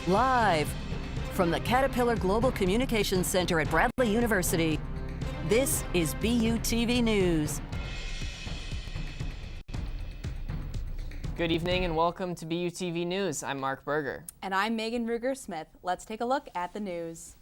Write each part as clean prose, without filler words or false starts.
Live from the Caterpillar Global Communications Center at Bradley University, this is BUTV News. Good evening and welcome to BUTV News. I'm Mark Berger. And I'm Megan Ruger-Smith. Let's take a look at the news.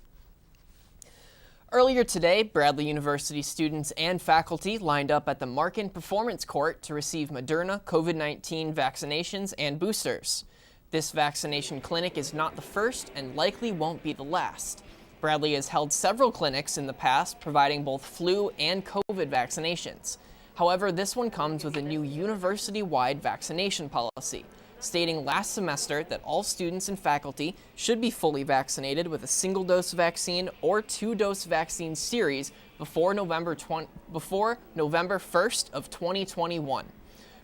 Earlier today, Bradley University students and faculty lined up at the Markin Performance Court to receive Moderna COVID-19 vaccinations and boosters. This vaccination clinic is not the first and likely won't be the last. Bradley has held several clinics in the past providing both flu and COVID vaccinations. However, this one comes with a new university-wide vaccination policy, stating last semester that all students and faculty should be fully vaccinated with a single-dose vaccine or two-dose vaccine series before November 1st of 2021.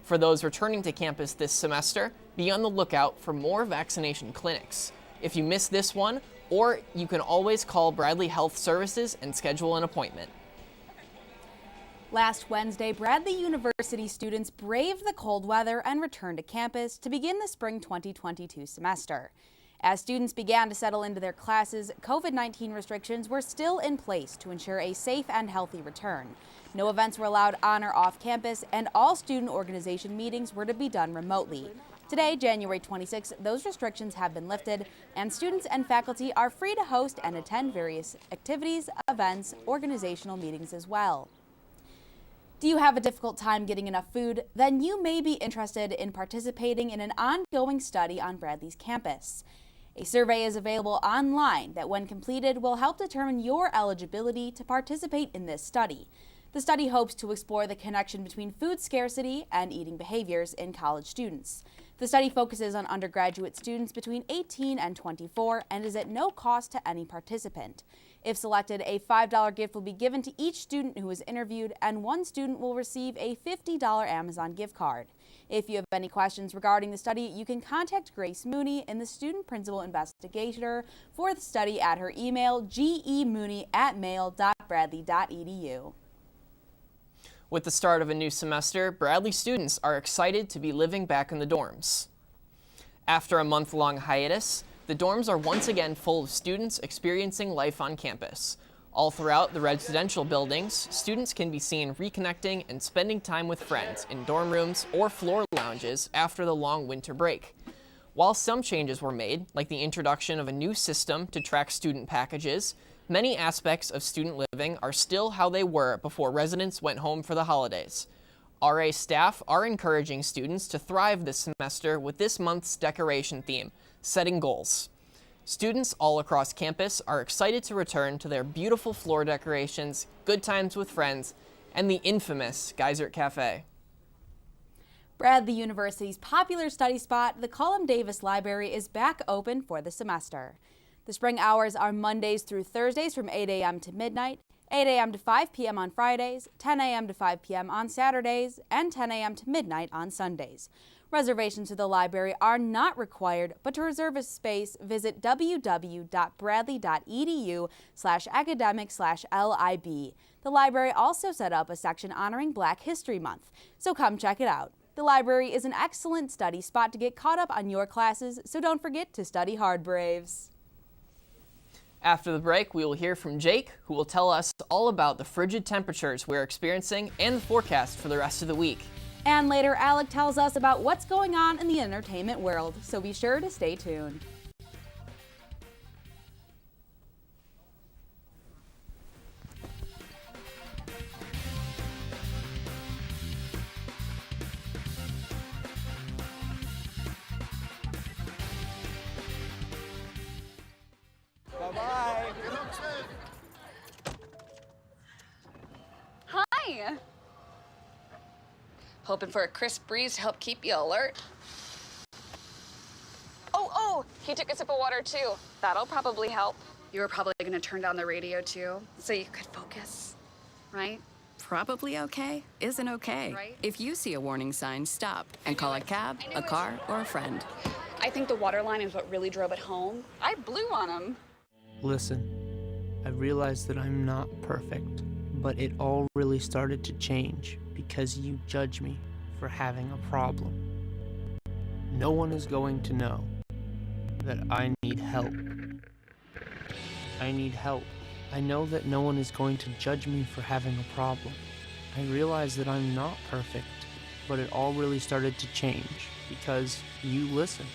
For those returning to campus this semester, be on the lookout for more vaccination clinics. If you miss this one, or you can always call Bradley Health Services and schedule an appointment. Last Wednesday, Bradley University students braved the cold weather and returned to campus to begin the spring 2022 semester. As students began to settle into their classes, COVID-19 restrictions were still in place to ensure a safe and healthy return. No events were allowed on or off campus, and all student organization meetings were to be done remotely. Today, January 26, those restrictions have been lifted, and students and faculty are free to host and attend various activities, events, organizational meetings as well. Do you have a difficult time getting enough food? Then you may be interested in participating in an ongoing study on Bradley's campus. A survey is available online that, when completed, will help determine your eligibility to participate in this study. The study hopes to explore the connection between food scarcity and eating behaviors in college students. The study focuses on undergraduate students between 18 and 24 and is at no cost to any participant. If selected, a $5 gift will be given to each student who is interviewed, and one student will receive a $50 Amazon gift card. If you have any questions regarding the study, you can contact Grace Mooney in the Student Principal Investigator for the study at her email gemooney@mail.bradley.edu. With the start of a new semester, Bradley students are excited to be living back in the dorms. After a month-long hiatus, the dorms are once again full of students experiencing life on campus. All throughout the residential buildings, students can be seen reconnecting and spending time with friends in dorm rooms or floor lounges after the long winter break. While some changes were made, like the introduction of a new system to track student packages, many aspects of student living are still how they were before residents went home for the holidays. RA staff are encouraging students to thrive this semester with this month's decoration theme, Setting Goals. Students all across campus are excited to return to their beautiful floor decorations, good times with friends, and the infamous Geysert Cafe. Bradley University's popular study spot, the Cullum Davis Library, is back open for the semester. The spring hours are Mondays through Thursdays from 8 a.m. to midnight, 8 a.m. to 5 p.m. on Fridays, 10 a.m. to 5 p.m. on Saturdays, and 10 a.m. to midnight on Sundays. Reservations to the library are not required, but to reserve a space, visit www.bradley.edu/academic/LIB. The library also set up a section honoring Black History Month, so come check it out. The library is an excellent study spot to get caught up on your classes, so don't forget to study hard, Braves. After the break, we will hear from Jake, who will tell us all about the frigid temperatures we're experiencing and the forecast for the rest of the week. And later, Alec tells us about what's going on in the entertainment world, so be sure to stay tuned. Bye-bye. Hi. Hoping for a crisp breeze to help keep you alert. Oh, he took a sip of water too. That'll probably help. You were probably gonna turn down the radio too, so you could focus, right? Probably okay isn't okay. Right. If you see a warning sign, stop and call a cab, a car, or a friend. I think the water line is what really drove it home. I blew on him. Listen, I realize that I'm not perfect, but it all really started to change because you judge me for having a problem. No one is going to know, that I need help. I need help. I know that no one is going to judge me for having a problem. I realize that I'm not perfect, but it all really started to change because you listened.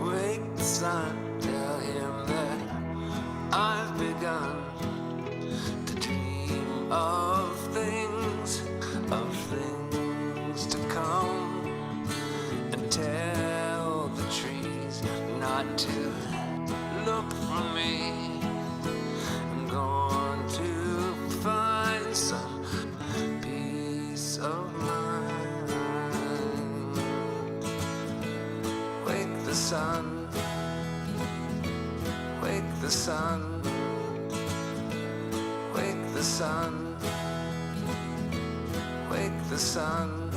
Wake the sun, tell him that I've begun to dream of things to come, and tell the trees not to look for me. I'm going to find some peace of mind. Wake the sun, wake the sun, wake the sun, wake the sun.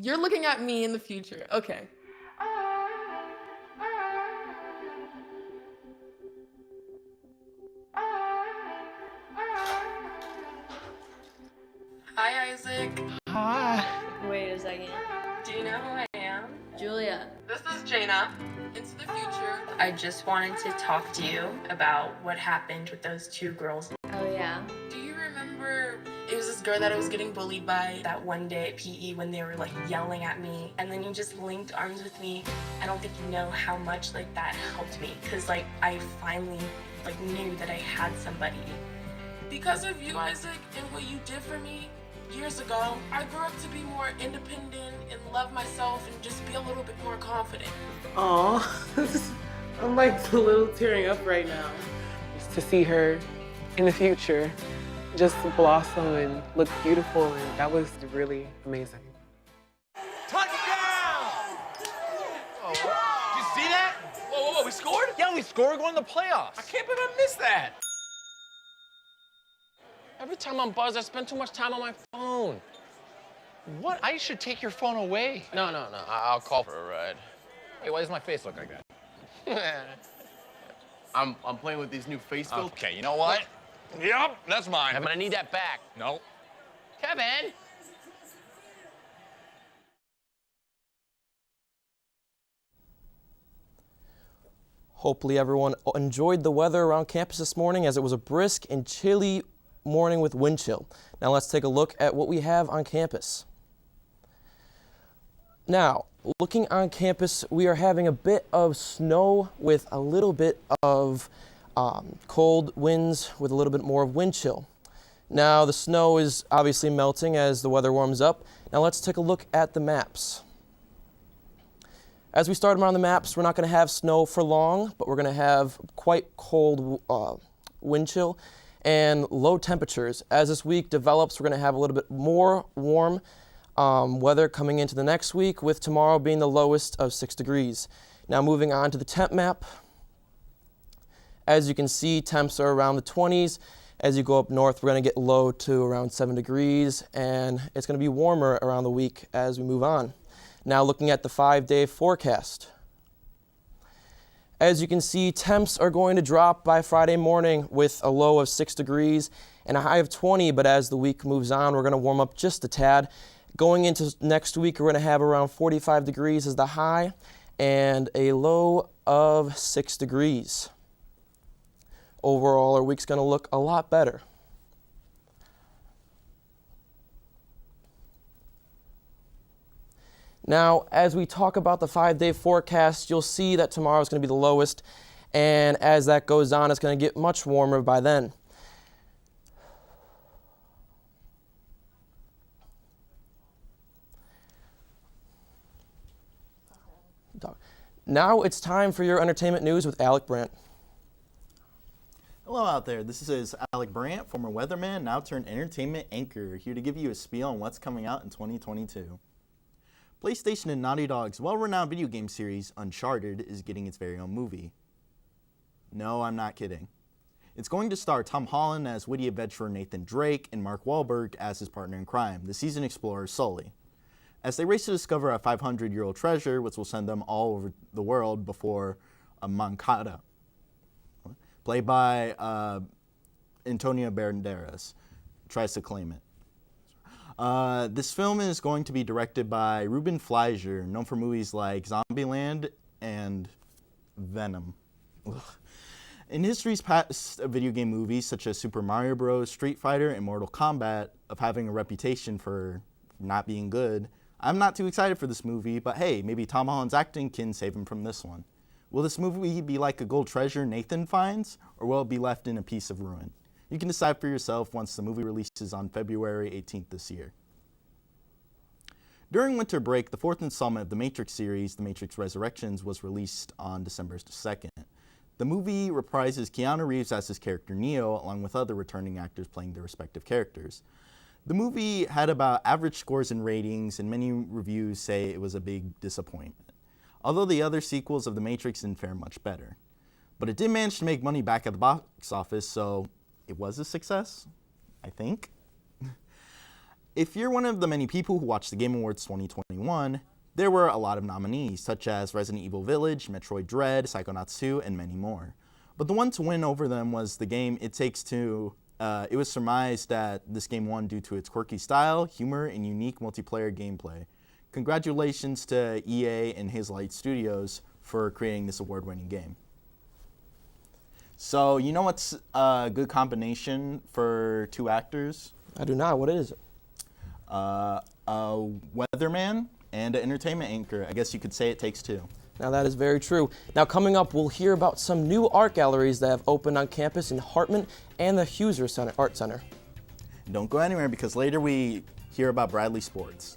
You're looking at me in the future. Okay. Hi, Isaac. Hi. Wait a second. Do you know who I am? Julia. This is Jaina. Into the future. I just wanted to talk to you about what happened with those two girls. Oh, yeah. Do you remember it was this girl that I was getting bullied by that one day at PE when they were like yelling at me, and then you just linked arms with me? I don't think you know how much like that helped me, because like I finally like knew that I had somebody. Because of you, Isaac, and what you did for me years ago, I grew up to be more independent and love myself and just be a little bit more confident. Aw, I'm like a little tearing up right now. Just to see her in the future just blossom and look beautiful, and that was really amazing. Touchdown! Oh, did you see that? Whoa, we scored? Yeah, we scored. We're going to the playoffs. I can't believe I missed that. Every time I'm buzzed, I spend too much time on my phone. What? I should take your phone away. No. I'll call for a ride. Hey, why does my face look like that? I'm playing with these new face filters. Okay, you know what? Yep, that's mine. But I need that back. No. Kevin! Hopefully everyone enjoyed the weather around campus this morning, as it was a brisk and chilly morning with wind chill. Now let's take a look at what we have on campus. Now, looking on campus, we are having a bit of snow with a little bit of cold winds with a little bit more of wind chill. Now the snow is obviously melting as the weather warms up. Now let's take a look at the maps. As we start around the maps, we're not going to have snow for long, but we're going to have quite cold wind chill and low temperatures. As this week develops, we're going to have a little bit more warm weather coming into the next week, with tomorrow being the lowest of 6 degrees. Now moving on to the temp map. As you can see, temps are around the 20s. As you go up north, we're going to get low to around 7 degrees, and it's going to be warmer around the week as we move on. Now looking at the 5-day forecast. As you can see, temps are going to drop by Friday morning with a low of 6 degrees and a high of 20, but as the week moves on, we're going to warm up just a tad. Going into next week, we're going to have around 45 degrees as the high and a low of 6 degrees. Overall, our week's going to look a lot better. Now, as we talk about the 5-day forecast, you'll see that tomorrow is going to be the lowest, and as that goes on, it's going to get much warmer by then. Now it's time for your entertainment news with Alec Brandt. Hello out there, this is Alec Brandt, former weatherman, now turned entertainment anchor, here to give you a spiel on what's coming out in 2022. PlayStation and Naughty Dog's well-renowned video game series, Uncharted, is getting its very own movie. No, I'm not kidding. It's going to star Tom Holland as witty adventurer Nathan Drake and Mark Wahlberg as his partner in crime, the seasoned explorer Sully. As they race to discover a 500-year-old treasure, which will send them all over the world before a Mancada, played by Antonio Banderas, tries to claim it. This film is going to be directed by Ruben Fleischer, known for movies like Zombieland and Venom. Ugh. In history's past video game movies such as Super Mario Bros., Street Fighter, and Mortal Kombat of having a reputation for not being good, I'm not too excited for this movie, but hey, maybe Tom Holland's acting can save him from this one. Will this movie be like a gold treasure Nathan finds, or will it be left in a piece of ruin? You can decide for yourself once the movie releases on February 18th this year. During winter break, the fourth installment of the Matrix series, The Matrix Resurrections, was released on December 2nd. The movie reprises Keanu Reeves as his character Neo, along with other returning actors playing their respective characters. The movie had about average scores and ratings, and many reviews say it was a big disappointment, although the other sequels of The Matrix didn't fare much better. But it did manage to make money back at the box office, so it was a success, I think. If you're one of the many people who watched the Game Awards 2021, there were a lot of nominees, such as Resident Evil Village, Metroid Dread, Psychonauts 2, and many more. But the one to win over them was the game It Takes Two. It was surmised that this game won due to its quirky style, humor, and unique multiplayer gameplay. Congratulations to EA and Hazelight Studios for creating this award-winning game. So, you know what's a good combination for two actors? I do not. What is it? A weatherman and an entertainment anchor. I guess you could say it takes two. Now that is very true. Now coming up, we'll hear about some new art galleries that have opened on campus in Hartman and the Huser Art Center. Don't go anywhere because later we hear about Bradley Sports.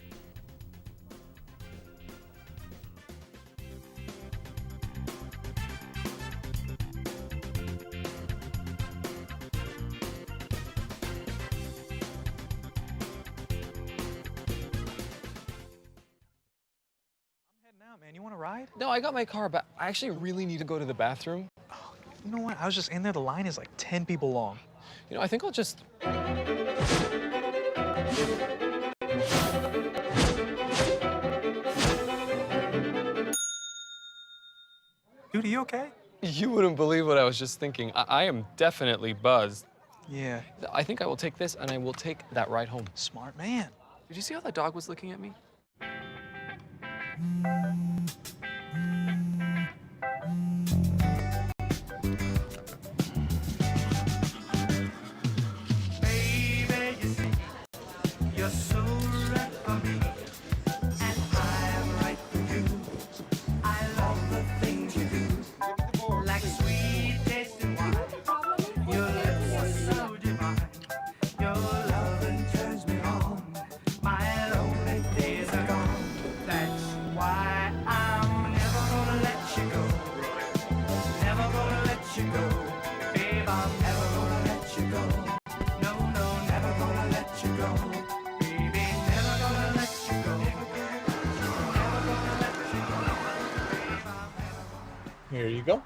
Man, you want to ride? No, I got my car, but I actually really need to go to the bathroom. Oh, you know what? I was just in there. The line is like 10 people long. You know, I think I'll just... Dude, are you okay? You wouldn't believe what I was just thinking. I am definitely buzzed. Yeah. I think I will take this, and I will take that ride home. Smart man. Did you see how that dog was looking at me? Baby, you see, you're so right for me, and I'm right for you. I love the things you do, like sweet tasting wine. Your lips are so divine. Your loving turns me on. My lonely days are gone. That's why I'm never gonna let you go. Never gonna let you go. Babe, I'm never gonna let you go. No, no, never gonna let you go. Baby, never gonna let you go. Never gonna let you go. Here you go.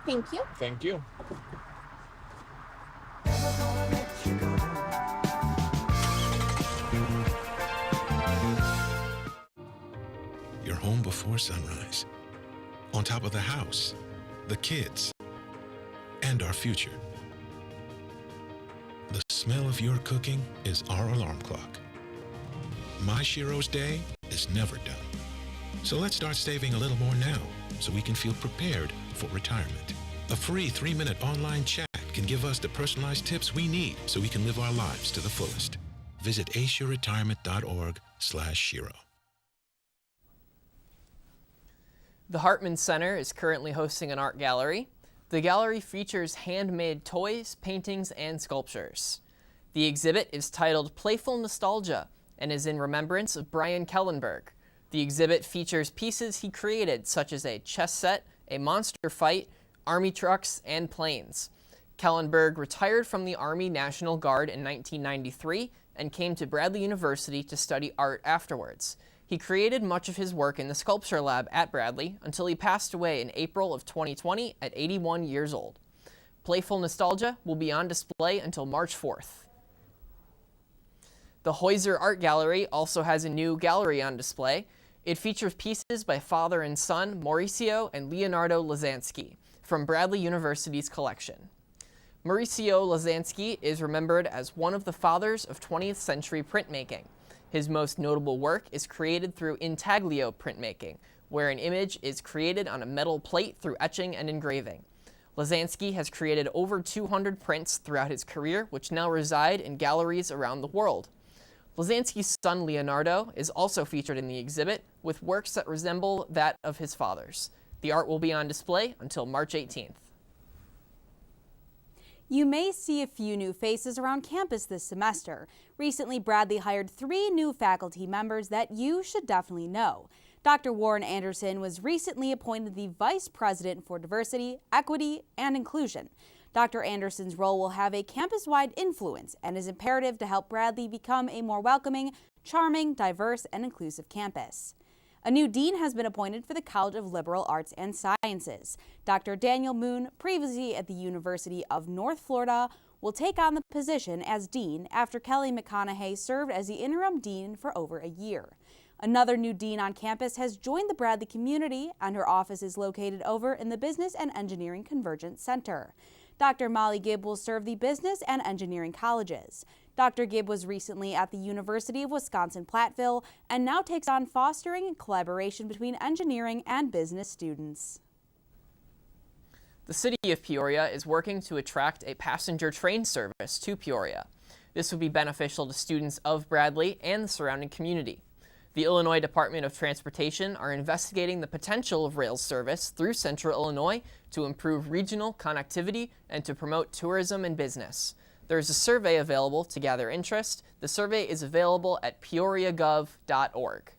Thank you. Thank you. Never gonna let you go. You're home before sunrise. On top of the house, the kids, and our future. The smell of your cooking is our alarm clock. My Shiro's day is never done. So let's start saving a little more now so we can feel prepared for retirement. A free 3-minute online chat can give us the personalized tips we need so we can live our lives to the fullest. Visit asiaretirement.org/Shiro. The Hartman Center is currently hosting an art gallery. The gallery features handmade toys, paintings, and sculptures. The exhibit is titled Playful Nostalgia and is in remembrance of Brian Kellenberg. The exhibit features pieces he created, such as a chess set, a monster fight, army trucks, and planes. Kellenberg retired from the Army National Guard in 1993 and came to Bradley University to study art afterwards. He created much of his work in the sculpture lab at Bradley until he passed away in April of 2020 at 81 years old. Playful nostalgia will be on display until March 4th. The Heuser Art Gallery also has a new gallery on display. It features pieces by father and son Mauricio and Leonardo Lazansky from Bradley University's collection. Mauricio Lazansky is remembered as one of the fathers of 20th century printmaking. His most notable work is created through intaglio printmaking, where an image is created on a metal plate through etching and engraving. Lazansky has created over 200 prints throughout his career, which now reside in galleries around the world. Lazansky's son Leonardo is also featured in the exhibit, with works that resemble that of his father's. The art will be on display until March 18th. You may see a few new faces around campus this semester. Recently, Bradley hired 3 new faculty members that you should definitely know. Dr. Warren Anderson was recently appointed the Vice President for Diversity, Equity, and Inclusion. Dr. Anderson's role will have a campus-wide influence and is imperative to help Bradley become a more welcoming, charming, diverse, and inclusive campus. A new dean has been appointed for the College of Liberal Arts and Sciences. Dr. Daniel Moon, previously at the University of North Florida, will take on the position as dean after Kelly McConaughey served as the interim dean for over a year. Another new dean on campus has joined the Bradley community, and her office is located over in the Business and Engineering Convergence Center. Dr. Molly Gibb will serve the business and engineering colleges. Dr. Gibb was recently at the University of Wisconsin-Platteville and now takes on fostering collaboration between engineering and business students. The city of Peoria is working to attract a passenger train service to Peoria. This would be beneficial to students of Bradley and the surrounding community. The Illinois Department of Transportation are investigating the potential of rail service through central Illinois to improve regional connectivity and to promote tourism and business. There is a survey available to gather interest. The survey is available at peoriagov.org.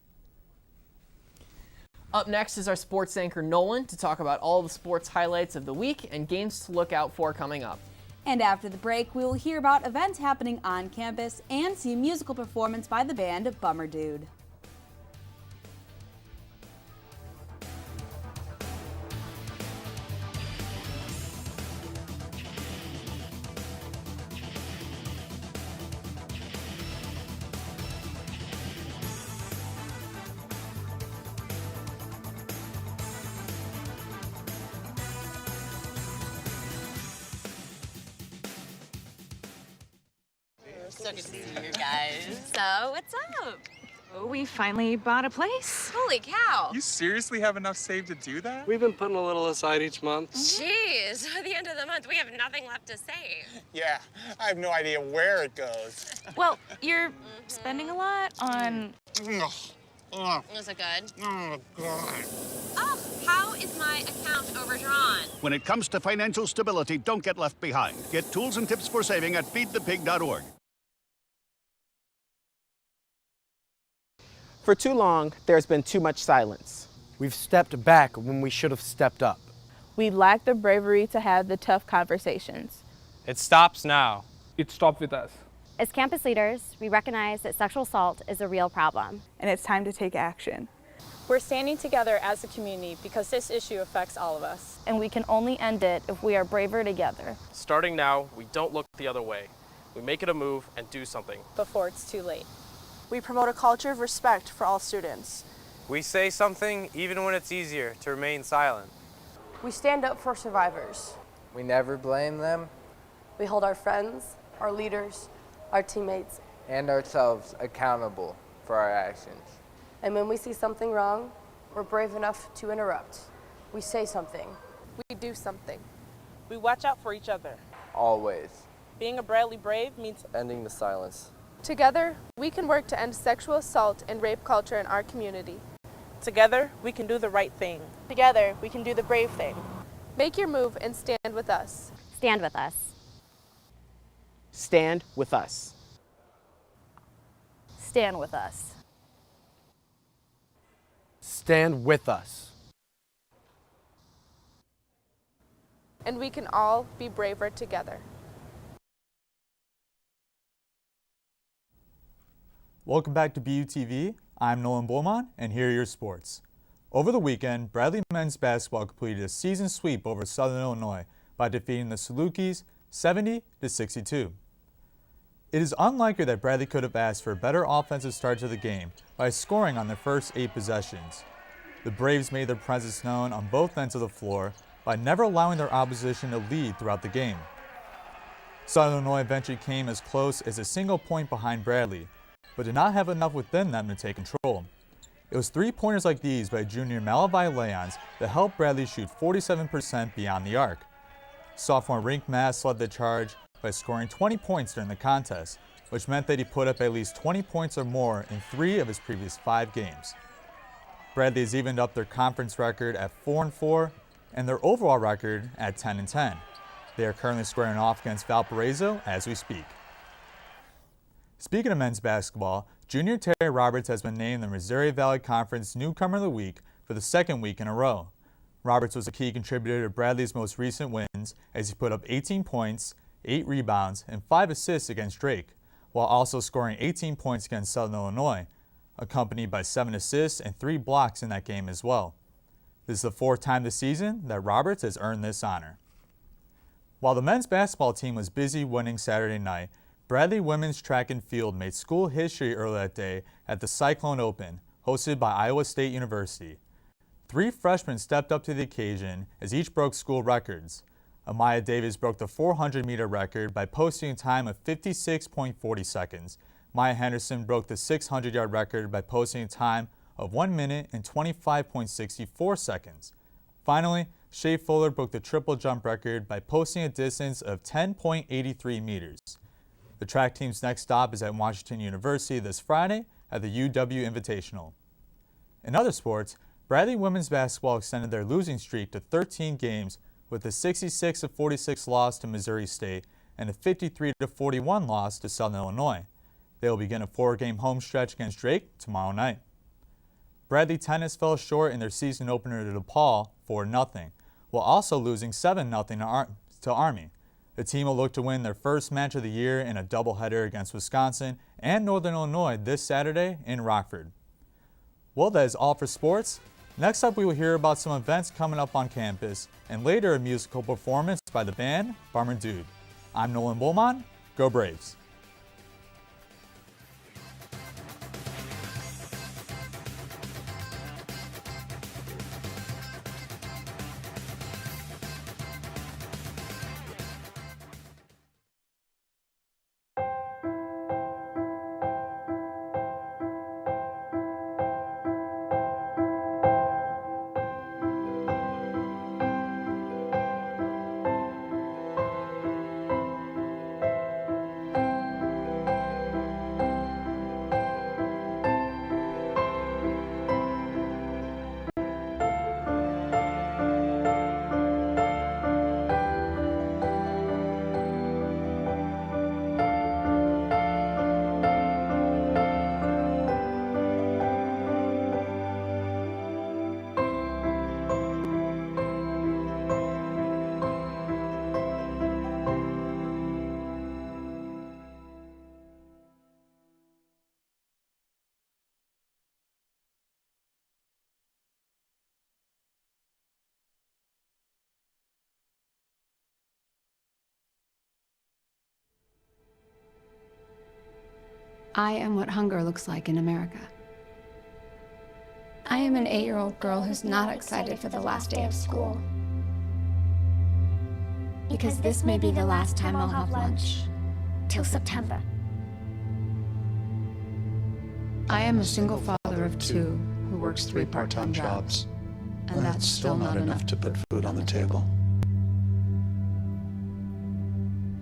Up next is our sports anchor Nolan to talk about all the sports highlights of the week and games to look out for coming up. And after the break, we will hear about events happening on campus and see a musical performance by the band Bummer Dude. So good to see you guys. So, what's up? Oh, we finally bought a place. Holy cow. You seriously have enough saved to do that? We've been putting a little aside each month. Jeez, at the end of the month, we have nothing left to save. Yeah, I have no idea where it goes. Well, you're spending a lot on... Is it good? Oh, God. Oh, how is my account overdrawn? When it comes to financial stability, don't get left behind. Get tools and tips for saving at feedthepig.org. For too long, there's been too much silence. We've stepped back when we should have stepped up. We lack the bravery to have the tough conversations. It stops now. It stopped with us. As campus leaders, we recognize that sexual assault is a real problem. And it's time to take action. We're standing together as a community because this issue affects all of us. And we can only end it if we are braver together. Starting now, we don't look the other way. We make it a move and do something. Before it's too late. We promote a culture of respect for all students. We say something even when it's easier to remain silent. We stand up for survivors. We never blame them. We hold our friends, our leaders, our teammates, and ourselves accountable for our actions. And when we see something wrong, we're brave enough to interrupt. We say something. We do something. We watch out for each other. Always. Being a Bradley Brave means ending the silence. Together, we can work to end sexual assault and rape culture in our community. Together, we can do the right thing. Together, we can do the brave thing. Make your move and stand with us. Stand with us. Stand with us. Stand with us. Stand with us. And we can all be braver together. Welcome back to BUTV. I'm Nolan Beaumont, and here are your sports. Over the weekend, Bradley men's basketball completed a season sweep over Southern Illinois by defeating the Salukis 70-62. It is unlikely that Bradley could have asked for a better offensive start to the game by scoring on their first 8 possessions. The Braves made their presence known on both ends of the floor by never allowing their opposition to lead throughout the game. Southern Illinois eventually came as close as a single point behind Bradley, but did not have enough within them to take control. It was 3-pointers like these by junior Malavi Leons that helped Bradley shoot 47% beyond the arc. Sophomore Rink Mass led the charge by scoring 20 points during the contest, which meant that he put up at least 20 points or more in 3 of his previous 5 games. Bradley has evened up their conference record at 4-4 and their overall record at 10-10. They are currently squaring off against Valparaiso as we speak. Speaking of men's basketball, junior Terry Roberts has been named the Missouri Valley Conference Newcomer of the Week for the 2nd week in a row. Roberts was a key contributor to Bradley's most recent wins as he put up 18 points, 8 rebounds, and 5 assists against Drake, while also scoring 18 points against Southern Illinois, accompanied by 7 assists and 3 blocks in that game as well. This is the 4th time this season that Roberts has earned this honor. While the men's basketball team was busy winning Saturday night, Bradley women's track and field made school history earlier that day at the Cyclone Open, hosted by Iowa State University. 3 freshmen stepped up to the occasion as each broke school records. Amaya Davis broke the 400-meter record by posting a time of 56.40 seconds. Maya Henderson broke the 600-yard record by posting a time of 1 minute and 25.64 seconds. Finally, Shea Fuller broke the triple jump record by posting a distance of 10.83 meters. The track team's next stop is at Washington University this Friday at the UW Invitational. In other sports, Bradley women's basketball extended their losing streak to 13 games with a 66-46 loss to Missouri State and a 53-41 loss to Southern Illinois. They will begin a 4-game home stretch against Drake tomorrow night. Bradley tennis fell short in their season opener to DePaul 4-0, while also losing 7-0 to Army. The team will look to win their first match of the year in a doubleheader against Wisconsin and Northern Illinois this Saturday in Rockford. Well, that is all for sports. Next up, we will hear about some events coming up on campus and later a musical performance by the band Farmer Dude. I'm Nolan Bullman. Go Braves! I am what hunger looks like in America. I am an 8-year-old girl who's not excited for the last day of school. Because this may be the last time I'll have lunch. Till September. I am a single father of 2 who works 3 part-time jobs. And that's still not enough to put food on the table.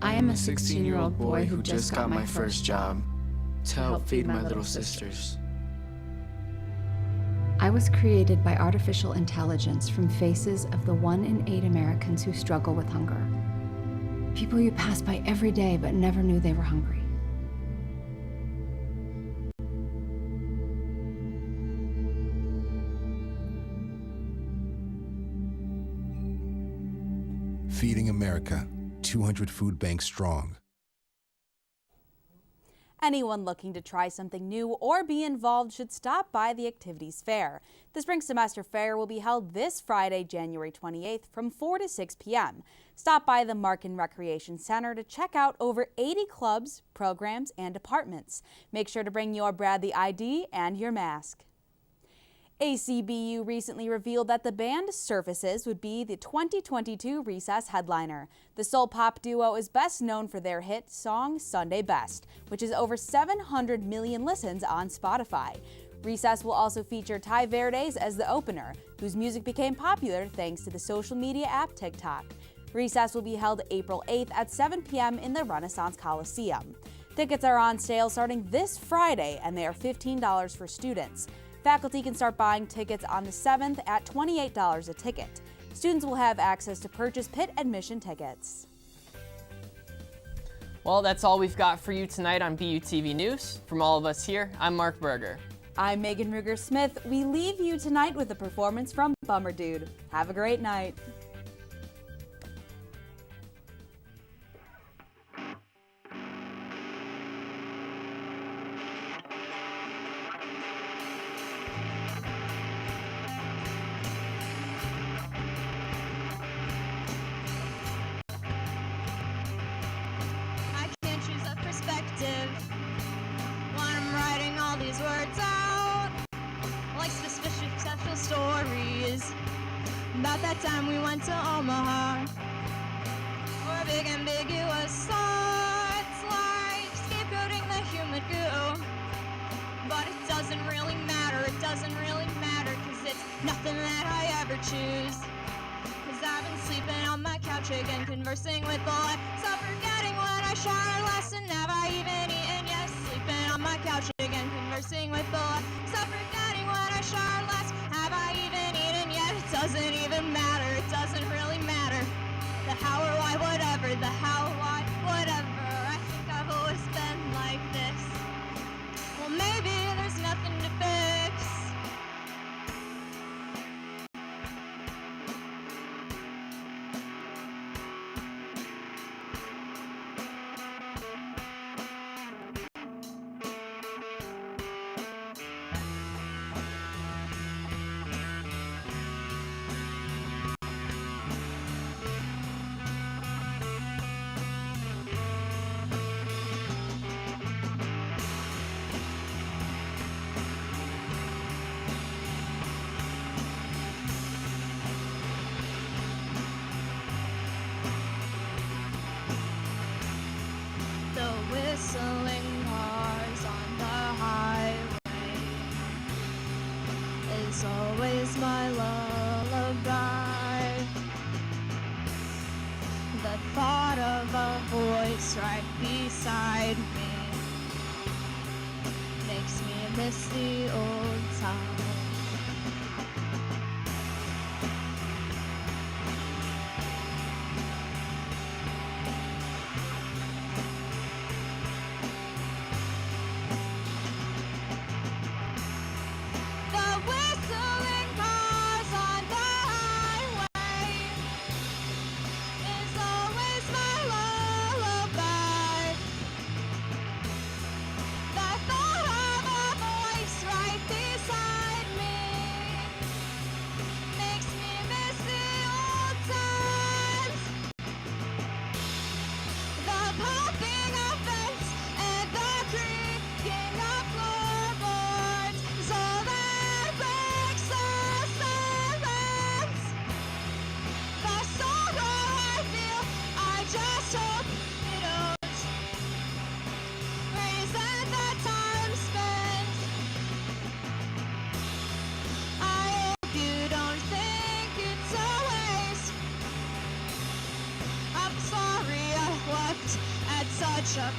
I am a 16-year-old boy who just got my first job to help feed my little sisters. I was created by artificial intelligence from faces of the 1 in 8 Americans who struggle with hunger. People you pass by every day but never knew they were hungry. Feeding America, 200 food banks strong. Anyone looking to try something new or be involved should stop by the Activities Fair. The Spring Semester Fair will be held this Friday, January 28th from 4 to 6 p.m. Stop by the Markin Recreation Center to check out over 80 clubs, programs, and departments. Make sure to bring your Bradley ID and your mask. ACBU recently revealed that the band Surfaces would be the 2022 Recess headliner. The soul pop duo is best known for their hit song Sunday Best, which has over 700 million listens on Spotify. Recess will also feature Ty Verdes as the opener, whose music became popular thanks to the social media app TikTok. Recess will be held April 8th at 7 p.m. in the Renaissance Coliseum. Tickets are on sale starting this Friday, and they are $15 for students. Faculty can start buying tickets on the 7th at $28 a ticket. Students will have access to purchase pit admission tickets. Well, that's all we've got for you tonight on BUTV News. From all of us here, I'm Mark Berger. I'm Megan Ruger-Smith. We leave you tonight with a performance from Bummer Dude. Have a great night. When I'm writing all these words out, like suspicious sexual stories about that time we went to Omaha, or big ambiguous thoughts like scapegoating the human goo. But it doesn't really matter, cause it's nothing that I ever choose. Cause I've been sleeping on my couch again, conversing with the light, so forgetting when I showered last and have I even eaten? Yes, sleeping on my couch again, conversing with the light, so forgetting when I showered last, have I even eaten yet? It doesn't even matter, it doesn't really matter. The how or why, whatever, the how, why, whatever. I think I've always been like this. Well, maybe there's nothing to fix. Whistling cars on the highway is always my lullaby. The thought of a voice right beside me makes me miss the old time. Such a